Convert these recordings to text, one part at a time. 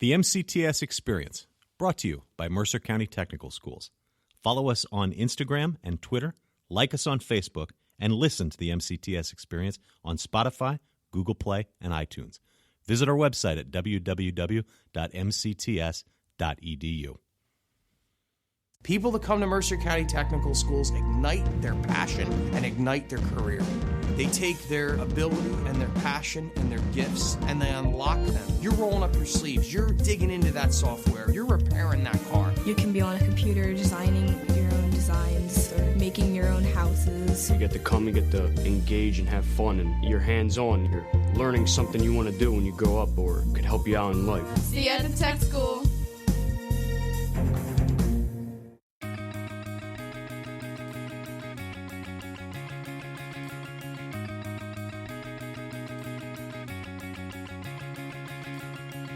The MCTS Experience, brought to you by Mercer County Technical Schools. Follow us on Instagram and Twitter, like us on Facebook, and listen to the MCTS Experience on Spotify, Google Play, and iTunes. Visit our website at www.mcts.edu. People that come to Mercer County Technical Schools ignite their passion and ignite their career. They take their ability and their passion and their gifts and they unlock them. You're rolling up your sleeves. You're digging into that software. You're repairing that car. You can be on a computer designing your own designs or making your own houses. You get to come, you get to engage and have fun, and you're hands-on. You're learning something you want to do when you grow up or could help you out in life. See you at the tech school.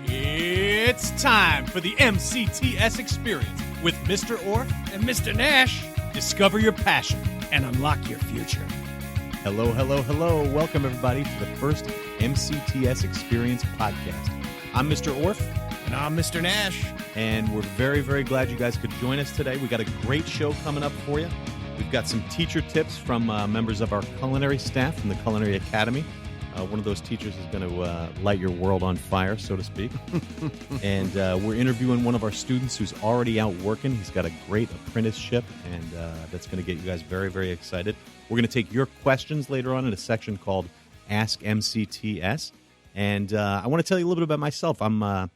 It's time for the MCTS Experience with Mr. Orfe and Mr. Nash. Discover your passion And unlock your future. Hello, hello, hello. Welcome, everybody, to the first MCTS Experience podcast. I'm Mr. Orfe. And I'm Mr. Nash. And we're very, very glad you guys could join us today. We got a great show coming up for you. We've got some teacher tips from members of our culinary staff from the Culinary Academy. One of those teachers is going to light your world on fire, so to speak. And we're interviewing one of our students who's already out working. He's got a great apprenticeship, and that's going to get you guys very, very excited. We're going to take your questions later on in a section called Ask MCTS. And I want to tell you a little bit about myself. I'm a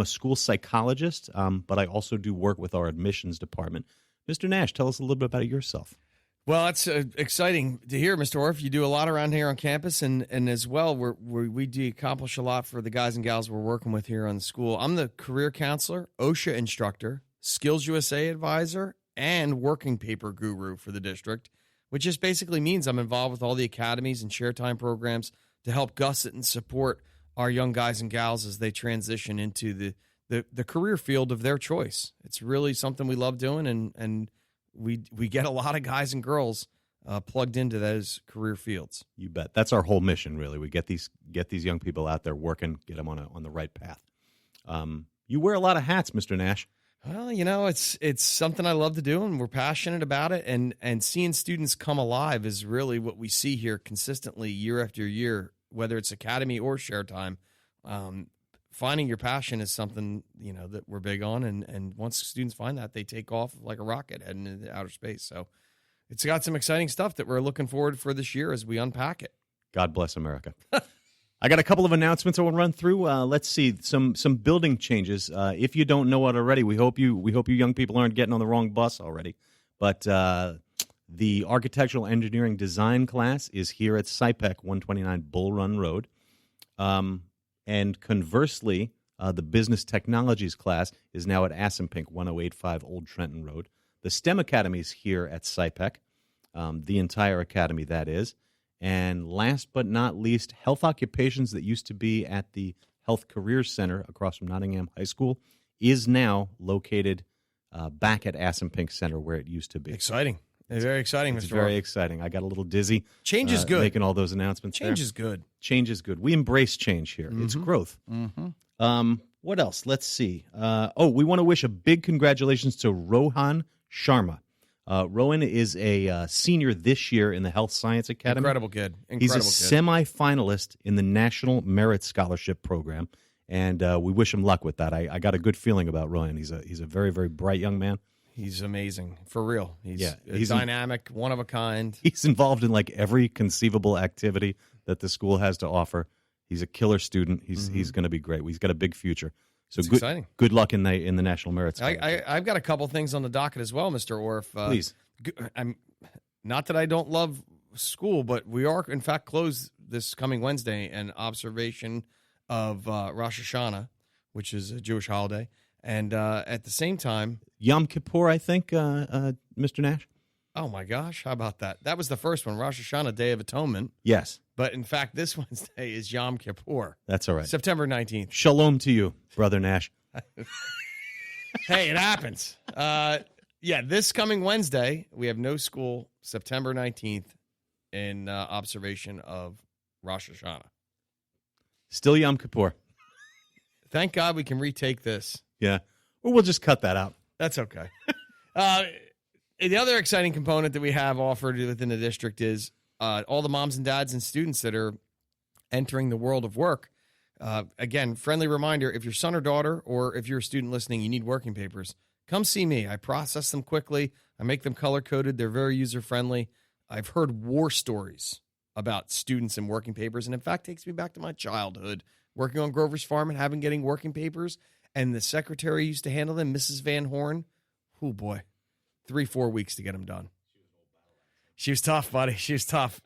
school psychologist, but I also do work with our admissions department. Mr. Nash, tell us a little bit about yourself. Well, it's exciting to hear, Mr. Orfe. You do a lot around here on campus, and as well, we do accomplish a lot for the guys and gals we're working with here on the school. I'm the career counselor, OSHA instructor, Skills USA advisor, and working paper guru for the district, which just basically means I'm involved with all the academies and share time programs to help gusset and support our young guys and gals as they transition into the career field of their choice. It's really something we love doing, and we get a lot of guys and girls plugged into those career fields. You bet. That's our whole mission, really. We get these young people out there working, get them on the right path. You wear a lot of hats, Mr. Nash. Well, it's something I love to do, and we're passionate about it. And seeing students come alive is really what we see here consistently year after year, whether it's academy or share time. Finding your passion is something, that we're big on. And once students find that, they take off like a rocket heading into outer space. So it's got some exciting stuff that we're looking forward for this year as we unpack it. God bless America. I got a couple of announcements I want to run through. Let's see some building changes. If you don't know it already, we hope you young people aren't getting on the wrong bus already. But the Architectural Engineering Design class is here at SIPEC 129 Bull Run Road. And conversely, the Business Technologies class is now at Assunpink 1085 Old Trenton Road. The STEM Academy is here at SIPEC, the entire academy, that is. And last but not least, Health Occupations that used to be at the Health Careers Center across from Nottingham High School is now located back at Assunpink Center where it used to be. Exciting. Very exciting, Mr. It's very exciting. I got a little dizzy. Change is good. Making all those announcements. Change is good. Change is good. We embrace change here. Mm-hmm. It's growth. Mm-hmm. What else? Let's see. We want to wish a big congratulations to Rohan Sharma. Rohan is a senior this year in the Health Science Academy. Incredible kid. He's a semifinalist in the National Merit Scholarship Program, and we wish him luck with that. I got a good feeling about Rohan. He's a very, very bright young man. He's amazing, for real. He's dynamic, one of a kind. He's involved in like every conceivable activity that the school has to offer. He's a killer student. He's going to be great. He's got a big future. So exciting. Good luck in the National Merit Scholarship. I've got a couple things on the docket as well, Mr. Orfe. Please. I'm not that I don't love school, but we are in fact closed this coming Wednesday in observation of Rosh Hashanah, which is a Jewish holiday. And at the same time, Yom Kippur, I think, Mr. Nash. Oh, my gosh. How about that? That was the first one, Rosh Hashanah, Day of Atonement. Yes. But, in fact, this Wednesday is Yom Kippur. That's all right. September 19th. Shalom to you, Brother Nash. Hey, it happens. This coming Wednesday, we have no school, September 19th, in observation of Rosh Hashanah. Still Yom Kippur. Thank God we can retake this. Yeah. Or we'll just cut that out. That's okay. The other exciting component that we have offered within the district is all the moms and dads and students that are entering the world of work. Again, friendly reminder, if your son or daughter, or if you're a student listening, you need working papers, come see me. I process them quickly. I make them color-coded. They're very user-friendly. I've heard war stories about students and working papers, and in fact, takes me back to my childhood, working on Grover's Farm and getting working papers, and the secretary used to handle them, Mrs. Van Horn. Oh, boy. 3-4 weeks to get them done. She was tough, buddy. She was tough.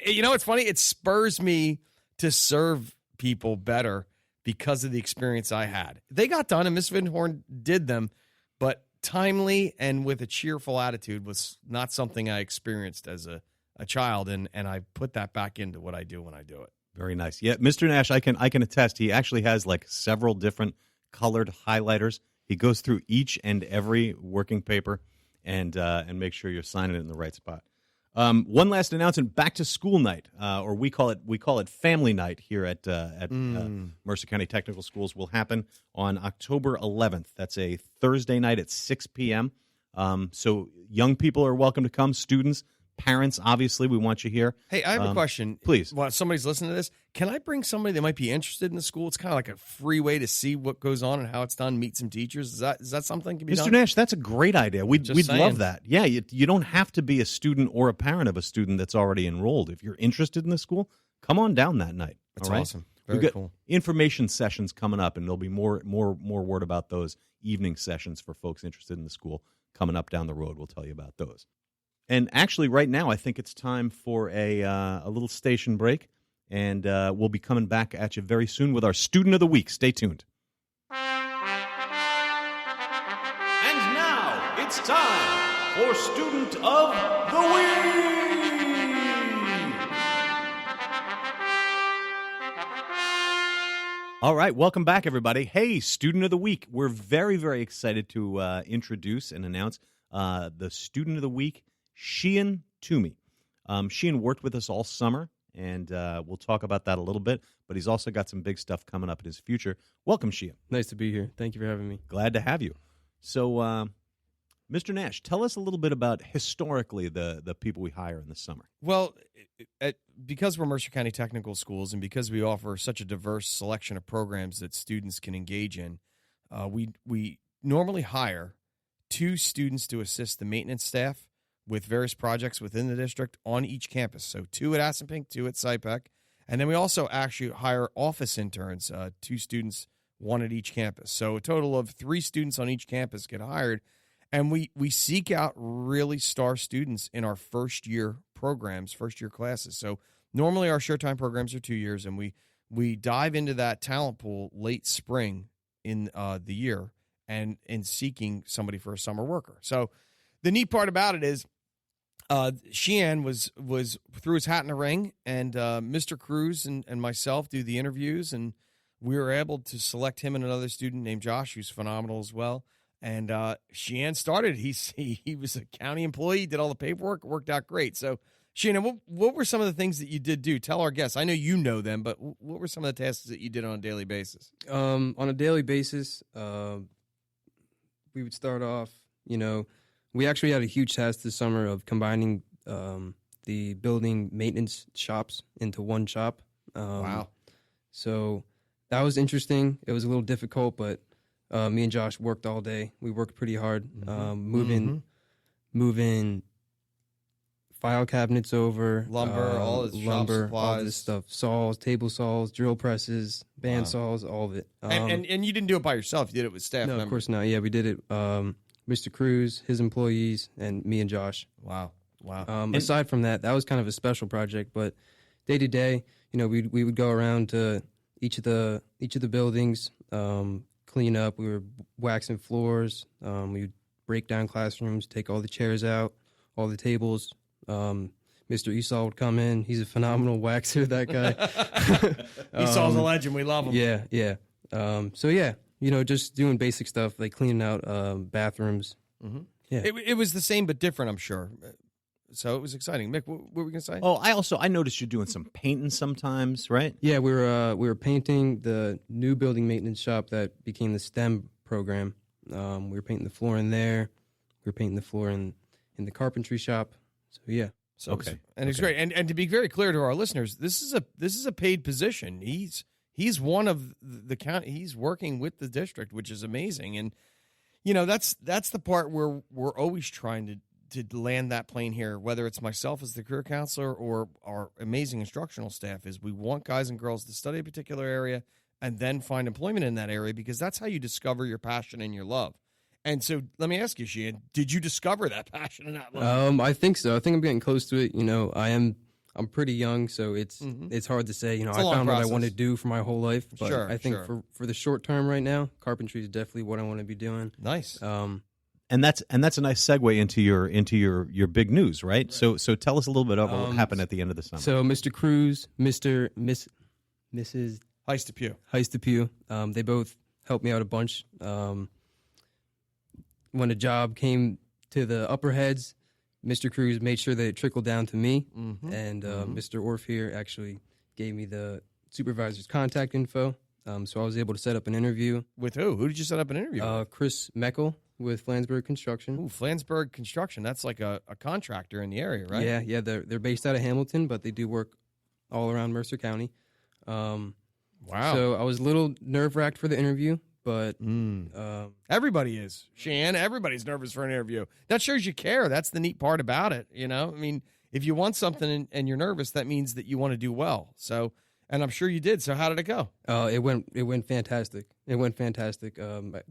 You know what's funny? It spurs me to serve people better because of the experience I had. They got done, and Miss Van Horn did them, but timely and with a cheerful attitude was not something I experienced as a child, and I put that back into what I do when I do it. Very nice. Yeah, Mr. Nash, I can attest. He actually has like several different colored highlighters. He goes through each and every working paper and make sure you're signing it in the right spot. One last announcement: back to school night, or we call it family night here at Mercer County Technical Schools, will happen on October 11th. That's a Thursday night at 6 p.m. So young people are welcome to come. Students, parents, obviously, we want you here. Hey, I have a question. Please. While somebody's listening to this, can I bring somebody that might be interested in the school? It's kind of like a free way to see what goes on and how it's done, meet some teachers. Is that something that can be done? Mr. Nash, that's a great idea. We'd saying. love that. Yeah, you don't have to be a student or a parent of a student that's already enrolled. If you're interested in the school, come on down that night. That's all right? awesome. We've Very got cool. information sessions coming up, and there'll be more word about those evening sessions for folks interested in the school coming up down the road. We'll tell you about those. And actually, right now, I think it's time for a little station break, and we'll be coming back at you very soon with our Student of the Week. Stay tuned. And now it's time for Student of the Week. All right, welcome back, everybody. Hey, Student of the Week. We're very, very excited to introduce and announce the Student of the Week, Sheehan Twoomy. Sheehan worked with us all summer, and we'll talk about that a little bit, but he's also got some big stuff coming up in his future. Welcome, Sheehan. Nice to be here. Thank you for having me. Glad to have you. So, Mr. Nash, tell us a little bit about historically the people we hire in the summer. Well, because we're Mercer County Technical Schools and because we offer such a diverse selection of programs that students can engage in, we normally hire 2 students to assist the maintenance staff with various projects within the district on each campus. So 2 at Assunpink, 2 at SIPEC. And then we also actually hire office interns, 2 students, 1 at each campus. So a total of 3 students on each campus get hired. And we seek out really star students in our first-year programs, first-year classes. So normally our Showtime programs are 2 years, and we dive into that talent pool late spring in the year and in seeking somebody for a summer worker. So the neat part about it is Sheehan was threw his hat in the ring, and Mr. Cruz and myself do the interviews, and we were able to select him and another student named Josh, who's phenomenal as well. And Sheehan started. He was a county employee, did all the paperwork, it worked out great. So, Sheehan, what were some of the things that you did do? Tell our guests. I know you know them, but what were some of the tasks that you did on a daily basis? On a daily basis, we would start off, we actually had a huge task this summer of combining the building maintenance shops into one shop. Wow. So that was interesting. It was a little difficult, but me and Josh worked all day. We worked pretty hard, moving file cabinets over, lumber, all this shop supplies, all this stuff, saws, table saws, drill presses, band saws, all of it. And you didn't do it by yourself. You did it with staff members. No, of course not. Yeah, we did it. Mr. Cruz, his employees, and me and Josh. Wow. Aside from that, that was kind of a special project. But day to day, we would go around to each of the buildings, clean up. We were waxing floors. We would break down classrooms, take all the chairs out, all the tables. Mr. Esau would come in. He's a phenomenal waxer, that guy. Esau's a legend. We love him. Yeah. Just doing basic stuff like cleaning out bathrooms. Mm-hmm. Yeah. It was the same but different, I'm sure. So it was exciting. Mick, what were we going to say? Oh, I noticed you're doing some painting sometimes, right? Yeah, we were painting the new building maintenance shop that became the STEM program. We were painting the floor in there. We were painting the floor in the carpentry shop. So yeah. So Okay. It's great. And to be very clear to our listeners, this is a paid position. He's one of the county. He's working with the district, which is amazing. And that's the part where we're always trying to land that plane here, whether it's myself as the career counselor or our amazing instructional staff, is we want guys and girls to study a particular area and then find employment in that area, because that's how you discover your passion and your love. And so let me ask you, Sheehan, did you discover that passion and that love? I think so. I think I'm getting close to it. I'm pretty young, so it's hard to say. I found what I want to do for my whole life. But Sure, I think for the short term right now, carpentry is definitely what I want to be doing. Nice. And that's a nice segue into your big news, right? So tell us a little bit about what happened at the end of the summer. So Mr. Cruz, Mrs. Heist-Depew. They both helped me out a bunch. When a job came to the upper heads, Mr. Cruz made sure that it trickled down to me, and Mr. Orfe here actually gave me the supervisor's contact info, so I was able to set up an interview. With who? Who did you set up an interview with? Chris Meckel with Flansburgh Construction. Ooh, Flansburgh Construction. That's like a contractor in the area, right? Yeah, they're based out of Hamilton, but they do work all around Mercer County. Wow. So I was a little nerve-wracked for the interview, but everybody is. Sheehan, everybody's nervous for an interview. That shows you care. That's the neat part about it, I mean, if you want something and you're nervous, that means that you want to do well. So, and I'm sure you did. So how did it go? It went fantastic. It went fantastic. I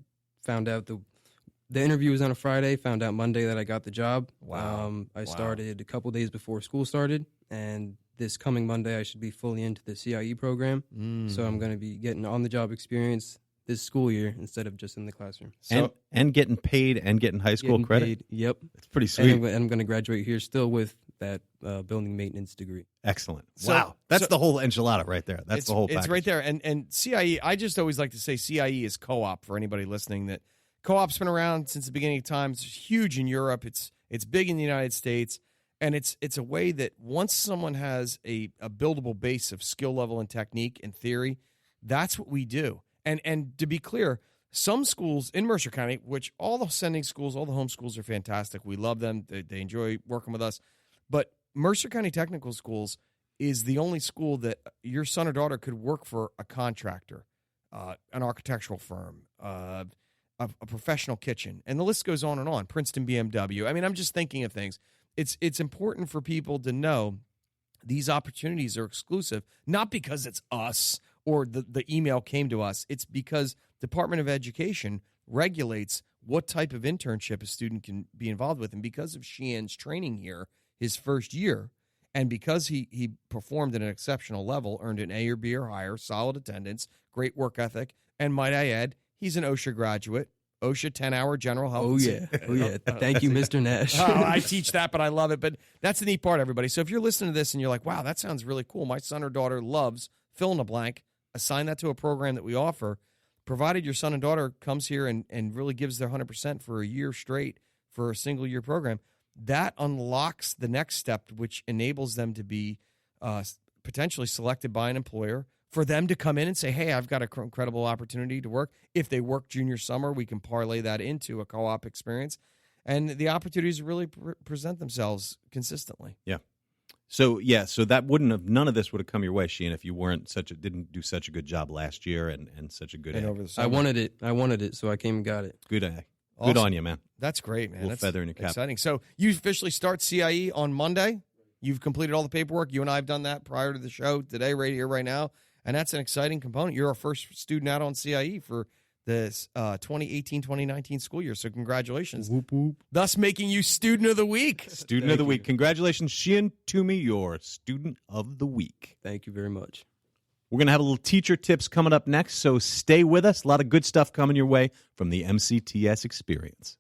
found out the interview was on a Friday, found out Monday that I got the job. Wow. I started a couple days before school started, and this coming Monday I should be fully into the CIE program. So I'm going to be getting on-the-job experience this school year instead of just in the classroom. So, and getting paid and getting high school credit. Paid, yep. It's pretty sweet. And I'm going to graduate here still with that building maintenance degree. Excellent. So- Wow. That's so- the whole enchilada right there. That's the whole package. It's right there. And CIE, I just always like to say CIE is co-op for anybody listening. That co-op's been around since the beginning of time. It's huge in Europe. It's big in the United States. And it's a way that once someone has a buildable base of skill level and technique and theory, that's what we do. And to be clear, some schools in Mercer County, which all the sending schools, all the home schools are fantastic. We love them. They enjoy working with us. But Mercer County Technical Schools is the only school that your son or daughter could work for a contractor, an architectural firm, a professional kitchen, and the list goes on and on. Princeton BMW. I mean, I'm just thinking of things. It's important for people to know these opportunities are exclusive, not because it's us or the email came to us. It's because Department of Education regulates what type of internship a student can be involved with. And because of Sheehan's training here, his first year, and because he performed at an exceptional level, earned an A or B or higher, solid attendance, great work ethic, and might I add, he's an OSHA graduate, OSHA 10-hour general health. Oh, yeah. Thank you, Mr. Nash. I teach that, but I love it. But that's the neat part, everybody. So if you're listening to this and you're like, wow, that sounds really cool. My son or daughter loves fill in the blank. Assign that to a program that we offer, provided your son and daughter comes here and really gives their 100% for a year straight for a single-year program. That unlocks the next step, which enables them to be potentially selected by an employer, for them to come in and say, hey, I've got an incredible opportunity to work. If they work junior summer, we can parlay that into a co-op experience. And the opportunities really present themselves consistently. Yeah. So none of this would have come your way, Sheehan, if you didn't do such a good job last year and such a good And egg. over the summer. I wanted it, so I came and got it. Good egg. Awesome. Good on you, man. That's great, man. Little That's feather in your cap. exciting. So you officially start CIE on Monday. You've completed all the paperwork. You and I have done that prior to the show today, right here, right now. And that's an exciting component. You're our first student out on CIE for this 2018-2019 school year. So congratulations. Whoop, whoop. Thus making you Student of the Week. Student of the Week. Congratulations, Sheehan Twoomy, your Student of the Week. Thank you very much. We're going to have a little teacher tips coming up next, so stay with us. A lot of good stuff coming your way from the MCTS experience.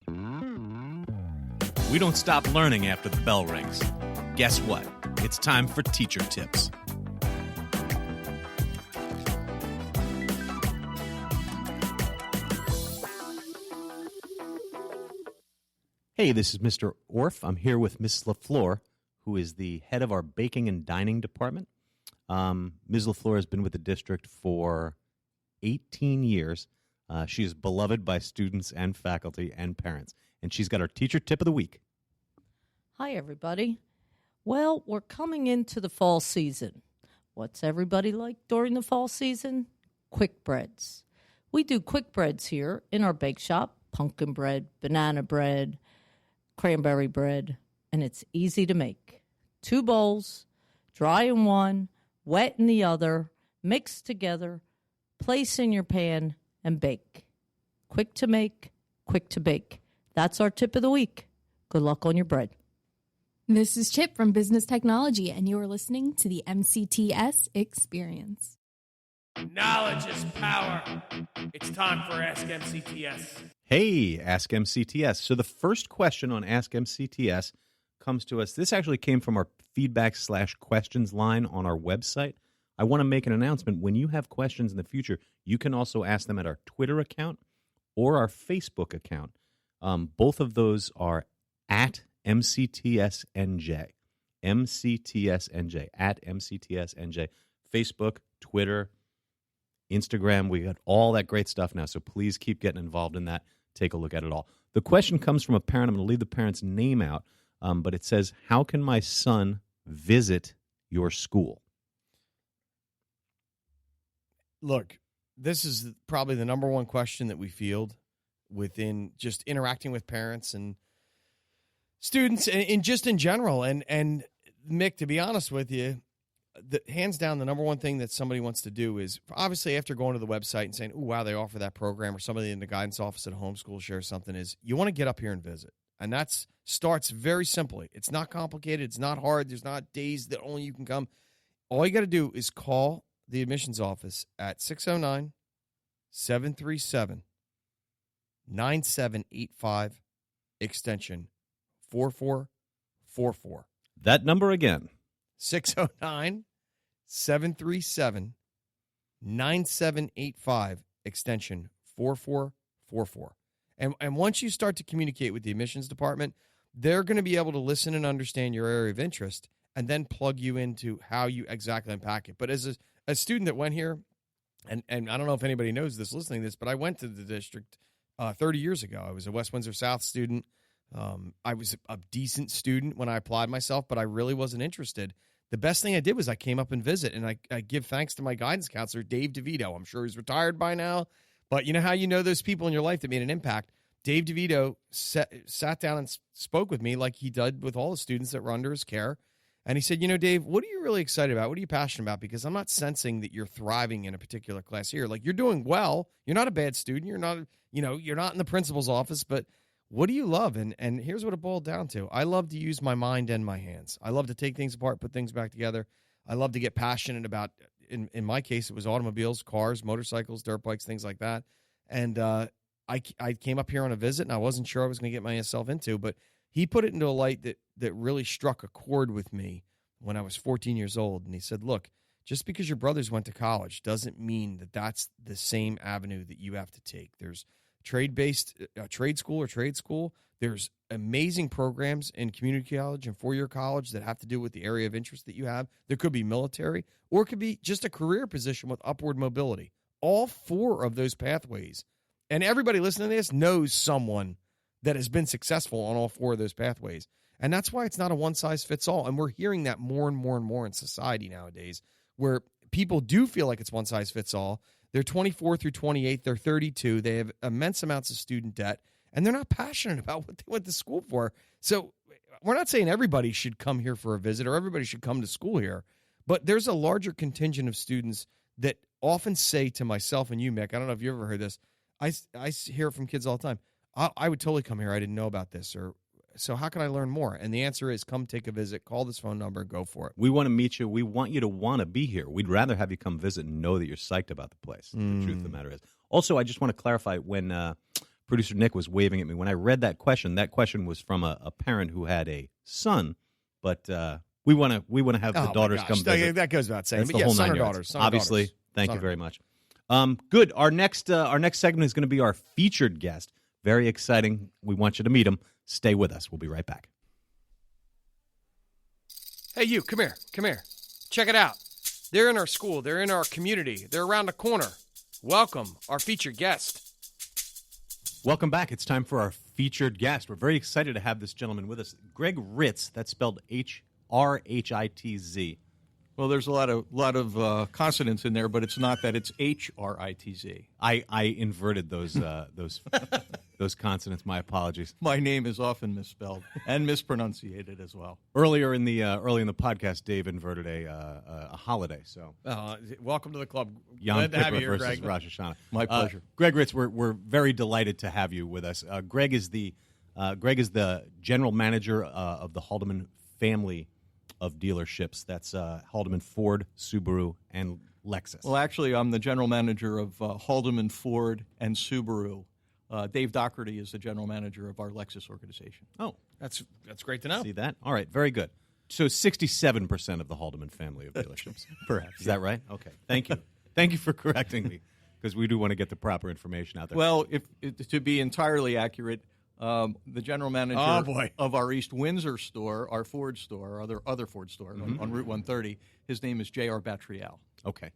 We don't stop learning after the bell rings. Guess what? It's time for teacher tips. Hey, this is Mr. Orfe. I'm here with Miss LaFleur, who is the head of our baking and dining department. Ms. LaFleur has been with the district for 18 years. She is beloved by students and faculty and parents. And she's got our teacher tip of the week. Hi, everybody. Well, we're coming into the fall season. What's everybody like during the fall season? Quick breads. We do quick breads here in our bake shop. Pumpkin bread, banana bread, cranberry bread, and it's easy to make. 2 bowls, dry in one, wet in the other, mix together, place in your pan, and bake. Quick to make, quick to bake. That's our tip of the week. Good luck on your bread. This is Chip from Business Technology, and you are listening to the MCTS Experience. Knowledge is power. It's time for Ask MCTS. Hey, Ask MCTS. So the first question on Ask MCTS comes to us. This actually came from our feedback/questions line on our website. I want to make an announcement. When you have questions in the future, you can also ask them at our Twitter account or our Facebook account. Both of those are at MCTSNJ. MCTSNJ. At MCTSNJ. Facebook, Twitter, Instagram. We got all that great stuff now, so please keep getting involved in that. Take a look at it all. The question comes from a parent. I'm going to leave the parent's name out, but it says, how can my son visit your school? Look, this is probably the number one question that we field within just interacting with parents and students and just in general. And Mick, to be honest with you, hands down, the number one thing that somebody wants to do is, obviously, after going to the website and saying, oh, wow, they offer that program, or somebody in the guidance office at homeschool shares something, is you want to get up here and visit. And that starts very simply. It's not complicated. It's not hard. There's not days that only you can come. All you got to do is call the admissions office at 609-737-9785, extension 4444. That number again. 609-737-9785, extension 4444. And once you start to communicate with the admissions department, they're going to be able to listen and understand your area of interest and then plug you into how you exactly unpack it. But as a student that went here, and I don't know if anybody knows this listening to this, but I went to the district 30 years ago. I was a West Windsor South student. I was a decent student when I applied myself, but I really wasn't interested. The best thing I did was I came up and visit, and I give thanks to my guidance counselor, Dave DeVito. I'm sure he's retired by now, but you know how you know those people in your life that made an impact? Dave DeVito sat down and spoke with me like he did with all the students that were under his care. And he said, you know, Dave, what are you really excited about? What are you passionate about? Because I'm not sensing that you're thriving in a particular class here. Like, you're doing well. You're not a bad student. You're not, you're not in the principal's office, but what do you love? And here's what it boiled down to. I love to use my mind and my hands. I love to take things apart, put things back together. I love to get passionate about, in my case, it was automobiles, cars, motorcycles, dirt bikes, things like that. And I came up here on a visit, and I wasn't sure I was going to get myself into, but he put it into a light that really struck a chord with me when I was 14 years old. And he said, look, just because your brothers went to college doesn't mean that that's the same avenue that you have to take. There's trade-based trade school. There's amazing programs in community college and four-year college that have to do with the area of interest that you have. There could be military, or it could be just a career position with upward mobility. All 4 of those pathways. And everybody listening to this knows someone that has been successful on all 4 of those pathways. And that's why it's not a one-size-fits-all. And we're hearing that more and more and more in society nowadays, where people do feel like it's one-size-fits-all. They're 24 through 28. They're 32. They have immense amounts of student debt, and they're not passionate about what they went to school for. So we're not saying everybody should come here for a visit or everybody should come to school here, but there's a larger contingent of students that often say to myself and you, Mick, I don't know if you ever heard this, I hear it from kids all the time, I would totally come here. I didn't know about this. Or so how can I learn more? And the answer is come take a visit, call this phone number, and go for it. We want to meet you. We want you to want to be here. We'd rather have you come visit and know that you're psyched about the place. The truth of the matter is. Also, I just want to clarify, when producer Nick was waving at me, when I read that question was from a parent who had a son, but we want to have the daughters come visit. That goes without saying. That's but the whole son 9 or yards. daughters. Obviously, thank you very much. Good. Our next segment is going to be our featured guest. Very exciting. We want you to meet him. Stay with us. We'll be right back. Hey, you, come here. Check it out. They're in our school. They're in our community. They're around the corner. Welcome, our featured guest. Welcome back. It's time for our featured guest. We're very excited to have this gentleman with us. Greg Hritz, that's spelled H-R-H-I-T-Z. Well, there's a lot of consonants in there, but it's not that. It's H-R-I-T-Z. I inverted those those consonants. My apologies. My name is often misspelled and mispronunciated as well. Earlier in the podcast, Dave inverted a holiday. So welcome to the club. Yom Glad to have Kippur you here, versus Greg. Rosh Hashanah. My pleasure. Greg Hritz, we're very delighted to have you with us. Greg is the general manager of the Haldeman family of dealerships. That's Haldeman Ford, Subaru, and Lexus. Well, actually, I'm the general manager of Haldeman Ford and Subaru. Dave Doherty is the general manager of our Lexus organization. Oh, that's great to know. See that? All right, very good. So 67% of the Haldeman family of dealerships. Perhaps. Is that right? Okay. Thank you. Thank you for correcting me, because we do want to get the proper information out there. Well, to be entirely accurate, the general manager of our East Windsor store, our Ford store, our other Ford store on Route 130, his name is J.R. Batriel. Okay.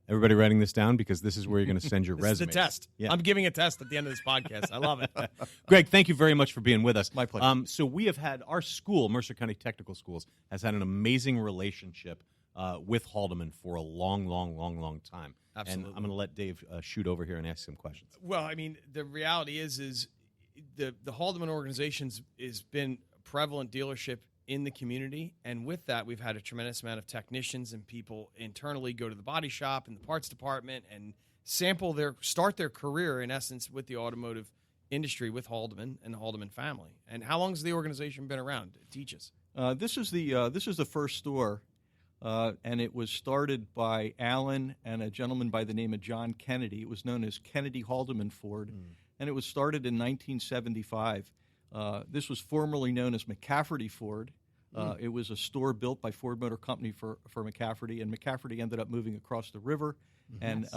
Everybody writing this down, because this is where you're going to send your resume. This is the test. Yeah. I'm giving a test at the end of this podcast. I love it. Greg, thank you very much for being with us. My pleasure. So we have had, our school, Mercer County Technical Schools, has had an amazing relationship with Haldeman for a long time. Absolutely. And I'm going to let Dave shoot over here and ask some questions. Well, I mean, the reality is the Haldeman organization's has been a prevalent dealership in the community, and with that, we've had a tremendous amount of technicians and people internally go to the body shop and the parts department and start their career, in essence, with the automotive industry with Haldeman and the Haldeman family. And how long has the organization been around? Teach us. This is the first store, and it was started by Alan and a gentleman by the name of John Kennedy. It was known as Kennedy Haldeman Ford, and it was started in 1975. This was formerly known as McCafferty Ford. It was a store built by Ford Motor Company for McCafferty, and McCafferty ended up moving across the river, and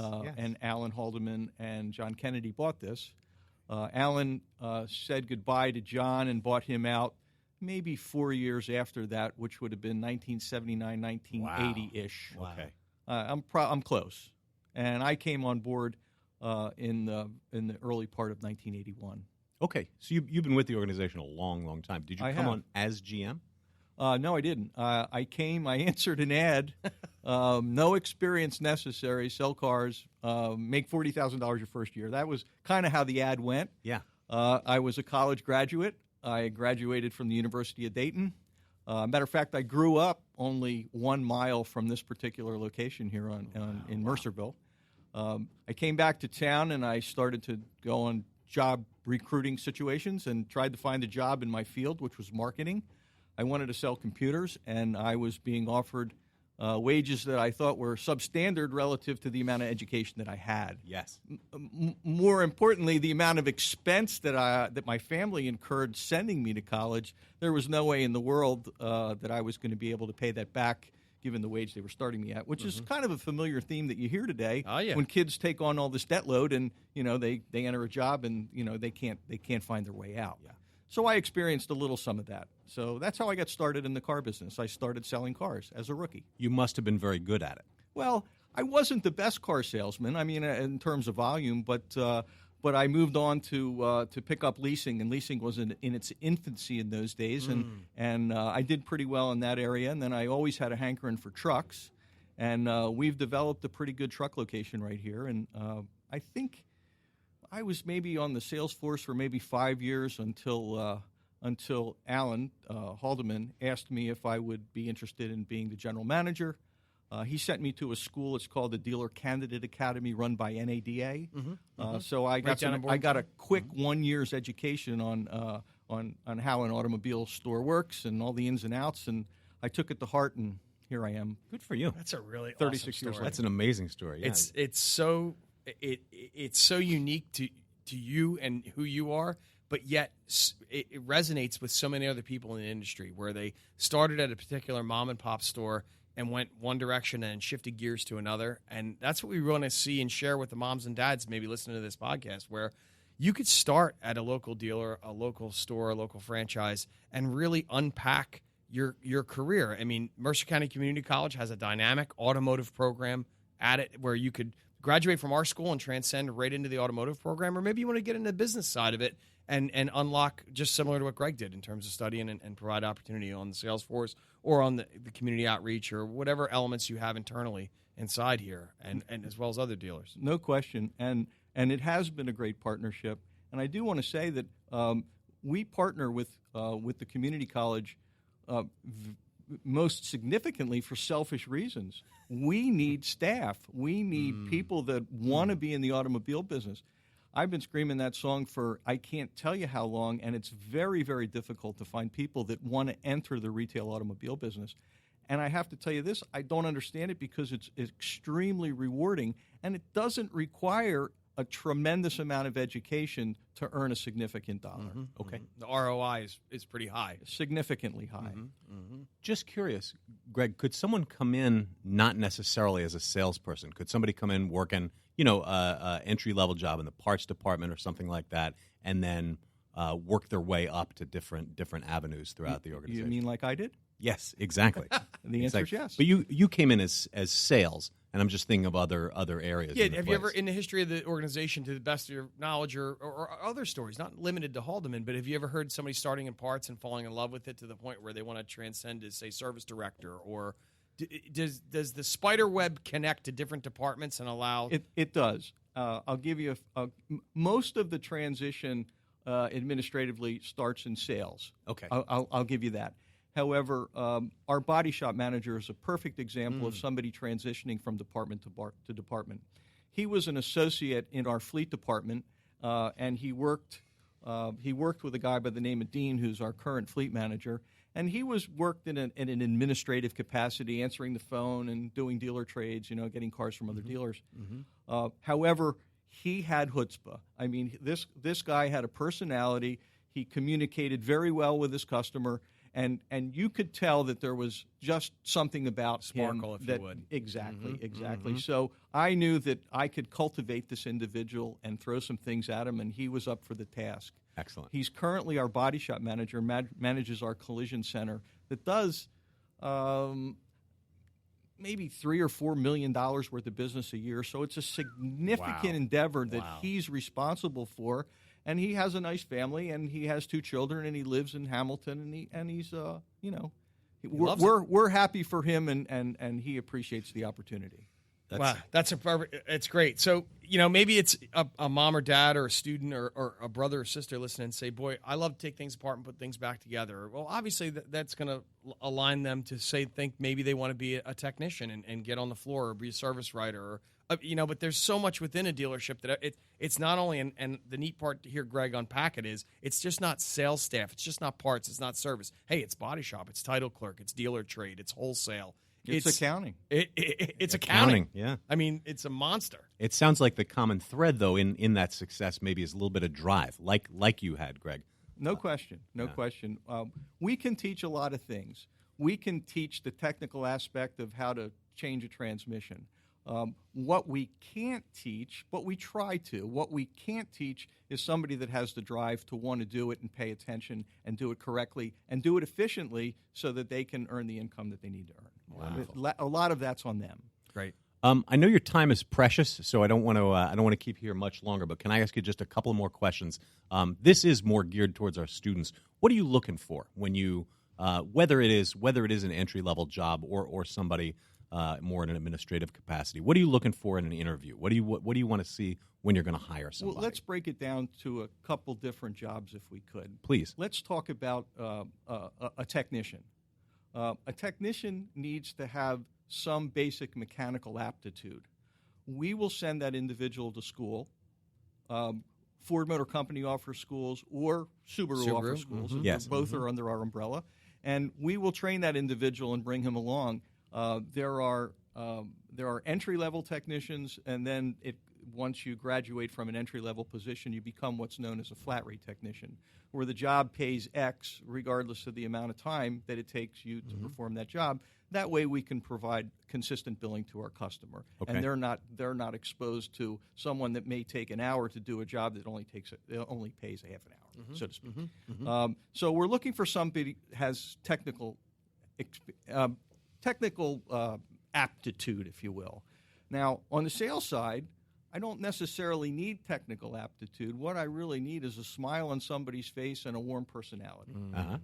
Alan Haldeman and John Kennedy bought this. Alan said goodbye to John and bought him out maybe 4 years after that, which would have been 1979, 1980-ish. Wow. Okay. I'm close, and I came on board in the early part of 1981. Okay, so you've been with the organization a long time. Did you come on as GM? No, I didn't. I answered an ad, no experience necessary, sell cars, make $40,000 your first year. That was kind of how the ad went. Yeah. I was a college graduate. I graduated from the University of Dayton. Matter of fact, I grew up only 1 mile from this particular location here in Mercerville. I came back to town, and I started to go on job recruiting situations and tried to find a job in my field, which was marketing. I wanted to sell computers, and I was being offered wages that I thought were substandard relative to the amount of education that I had. Yes. More importantly, the amount of expense that my family incurred sending me to college. There was no way in the world that I was going to be able to pay that back, given the wage they were starting me at, which is kind of a familiar theme that you hear today. Oh, yeah. When kids take on all this debt load, and they enter a job, and they can't find their way out. Yeah. So I experienced a little some of that. So that's how I got started in the car business. I started selling cars as a rookie. You must have been very good at it. Well, I wasn't the best car salesman. I mean, in terms of volume, but I moved on to pick up leasing, and leasing was in its infancy in those days, and I did pretty well in that area. And then I always had a hankering for trucks, and we've developed a pretty good truck location right here. And I think I was maybe on the sales force for maybe 5 years until Alan Haldeman asked me if I would be interested in being the general manager. He sent me to a school. It's called the Dealer Candidate Academy, run by NADA. So I got a quick 1 year's education on how an automobile store works and all the ins and outs, and I took it to heart, and here I am. Good for you. That's a really 36 awesome years story. later. That's an amazing story. Yeah. It's so unique to you and who you are, but yet it resonates with so many other people in the industry, where they started at a particular mom and pop store and went one direction and shifted gears to another. And that's what we want to see and share with the moms and dads maybe listening to this podcast, where you could start at a local dealer, a local store, a local franchise, and really unpack your career. I mean, Mercer County Community College has a dynamic automotive program at it where you could graduate from our school and transcend right into the automotive program, or maybe you want to get into the business side of it and unlock, just similar to what Greg did in terms of studying and provide opportunity on the sales force or on the community outreach or whatever elements you have internally inside here, and as well as other dealers. No question, and it has been a great partnership. And I do want to say that we partner with the community college most significantly for selfish reasons. We need staff. We need people that want to be in the automobile business. I've been screaming that song for I can't tell you how long, and it's very, very difficult to find people that want to enter the retail automobile business. And I have to tell you this, I don't understand it because it's extremely rewarding, and it doesn't require a tremendous amount of education to earn a significant dollar. Mm-hmm. Okay. The ROI is pretty high. Significantly high. Just curious, Greg, could someone come in not necessarily as a salesperson? Could somebody come in working, a entry-level job in the parts department or something like that, and then work their way up to different avenues throughout the organization? You mean like I did? Yes, exactly. The answer is yes. But you came in as sales, and I'm just thinking of other areas. Yeah, have you ever, in the history of the organization, to the best of your knowledge, or other stories, not limited to Haldeman, but have you ever heard somebody starting in parts and falling in love with it to the point where they want to transcend as, say, service director? Or does the spider web connect to different departments and allow? It does. I'll give you most of the transition administratively starts in sales. Okay. I'll give you that. However, our body shop manager is a perfect example of somebody transitioning from department to department. He was an associate in our fleet department, and he worked with a guy by the name of Dean, who's our current fleet manager. And he worked in an administrative capacity, answering the phone and doing dealer trades, getting cars from other dealers. However, he had chutzpah. I mean, this guy had a personality. He communicated very well with his customer. And you could tell that there was just something about sparkle, him if that, you would. Exactly. So I knew that I could cultivate this individual and throw some things at him, and he was up for the task. Excellent. He's currently our body shop manager, manages our collision center that does maybe $3 or $4 million worth of business a year. So it's a significant endeavor that he's responsible for. And he has a nice family, and he has 2 children, and he lives in Hamilton, and he's we're happy for him, and he appreciates the opportunity. That's it's great. So, maybe it's a mom or dad or a student or a brother or sister listening and say, boy, I love to take things apart and put things back together. Well, obviously that's going to align them to think maybe they want to be a technician and get on the floor or be a service writer or, but there's so much within a dealership that it's not only, and the neat part to hear Greg unpack it is, it's just not sales staff. It's just not parts. It's not service. Hey, it's body shop. It's title clerk. It's dealer trade. It's wholesale. It's accounting. It's accounting. Yeah. I mean, it's a monster. It sounds like the common thread, though, in that success maybe is a little bit of drive, like you had, Greg. No question. We can teach a lot of things. We can teach the technical aspect of how to change a transmission. What we can't teach, but we try to, what we can't teach is somebody that has the drive to want to do it and pay attention and do it correctly and do it efficiently so that they can earn the income that they need to earn. Wow. A lot of that's on them. Great. I know your time is precious, so I don't want to keep you here much longer. But can I ask you just a couple more questions? This is more geared towards our students. What are you looking for when you, whether it is an entry level job or somebody more in an administrative capacity? What are you looking for in an interview? What do you want to see when you're going to hire somebody? Well, let's break it down to a couple different jobs, if we could. Please. Let's talk about a technician. A technician needs to have some basic mechanical aptitude. We will send that individual to school. Ford Motor Company offers schools, or Subaru offers schools. Mm-hmm. Yes. Both are under our umbrella. And we will train that individual and bring him along. There are entry-level technicians, and then once you graduate from an entry-level position, you become what's known as a flat rate technician, where the job pays X regardless of the amount of time that it takes you to perform that job. That way we can provide consistent billing to our customer. Okay. And they're not exposed to someone that may take an hour to do a job that only pays a half an hour, so to speak. So we're looking for somebody who has technical aptitude, if you will. Now, on the sales side, I don't necessarily need technical aptitude. What I really need is a smile on somebody's face and a warm personality.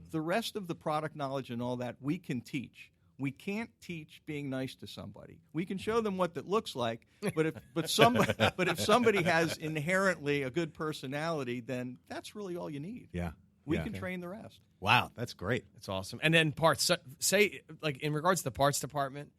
The rest of the product knowledge and all that we can teach. We can't teach being nice to somebody. We can show them what that looks like, but if somebody has inherently a good personality, then that's really all you need. Yeah. We can train the rest. Wow, that's great. That's awesome. And then parts, say, like in regards to the parts department,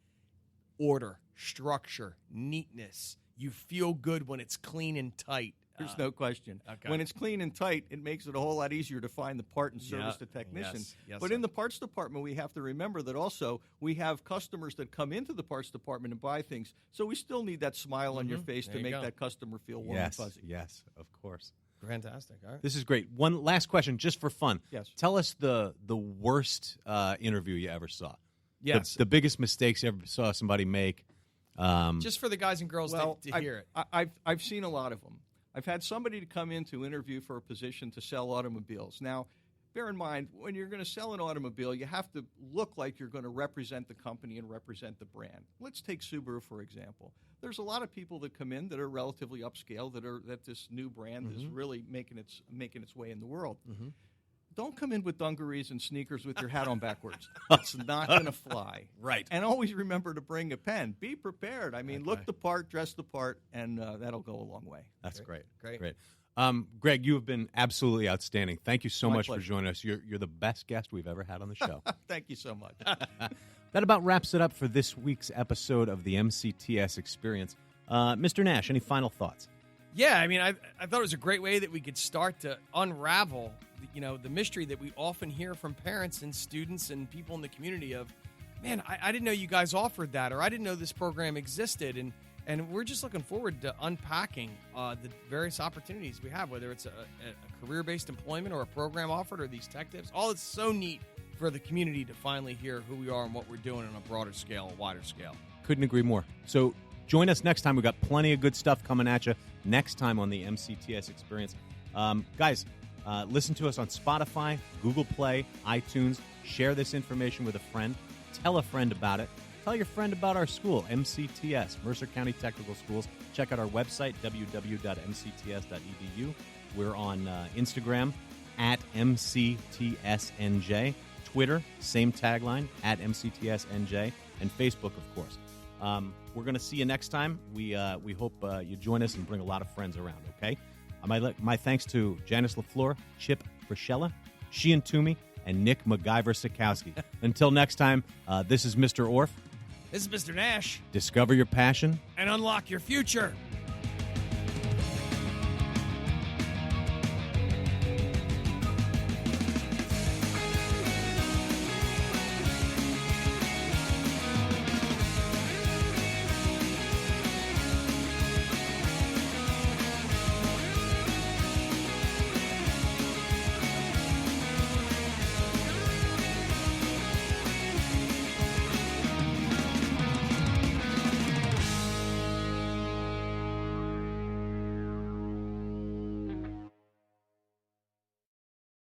order, structure, neatness. You feel good when it's clean and tight. There's no question. Okay. When it's clean and tight, it makes it a whole lot easier to find the part and service the technician. Yes, but in the parts department, we have to remember that also we have customers that come into the parts department and buy things. So we still need that smile on your face to make that customer feel warm and fuzzy. Yes, of course. Fantastic. All right. This is great. One last question, just for fun. Yes. Tell us the worst interview you ever saw. Yes. The biggest mistakes you ever saw somebody make. Just for the guys and girls to hear it. I've seen a lot of them. I've had somebody to come in to interview for a position to sell automobiles. Now, bear in mind, when you're going to sell an automobile, you have to look like you're going to represent the company and represent the brand. Let's take Subaru, for example. There's a lot of people that come in that are relatively upscale, that this new brand is really making its way in the world. Don't come in with dungarees and sneakers with your hat on backwards. It's not going to fly. Right. And always remember to bring a pen. Be prepared. I mean, look the part, dress the part, and that'll go a long way. That's great. Greg, you have been absolutely outstanding. Thank you so My much pleasure. for joining us. You're the best guest we've ever had on the show. Thank you so much. That about wraps it up for this week's episode of the MCTS Experience. Mr. Nash, any final thoughts? Yeah, I mean, I thought it was a great way that we could start to unravel, the mystery that we often hear from parents and students and people in the community of, man, I didn't know you guys offered that, or I didn't know this program existed, and we're just looking forward to unpacking the various opportunities we have, whether it's a career-based employment or a program offered or these tech tips. All it's so neat for the community to finally hear who we are and what we're doing on a broader scale, a wider scale. Couldn't agree more. So join us next time. We've got plenty of good stuff coming at you next time on the MCTS Experience. Guys, listen to us on Spotify, Google Play, iTunes. Share this information with a friend. Tell a friend about it. Tell your friend about our school, MCTS, Mercer County Technical Schools. Check out our website, www.mcts.edu. We're on Instagram, at MCTSNJ. Twitter, same tagline, at MCTSNJ. And Facebook, of course. We're going to see you next time. We hope you join us and bring a lot of friends around, okay? My thanks to Janice LaFleur, Chip Frischella, Sheehan Twoomy, and Nick MacGyver-Sikowski. Until next time, this is Mr. Orfe. This is Mr. Nash. Discover your passion. And unlock your future.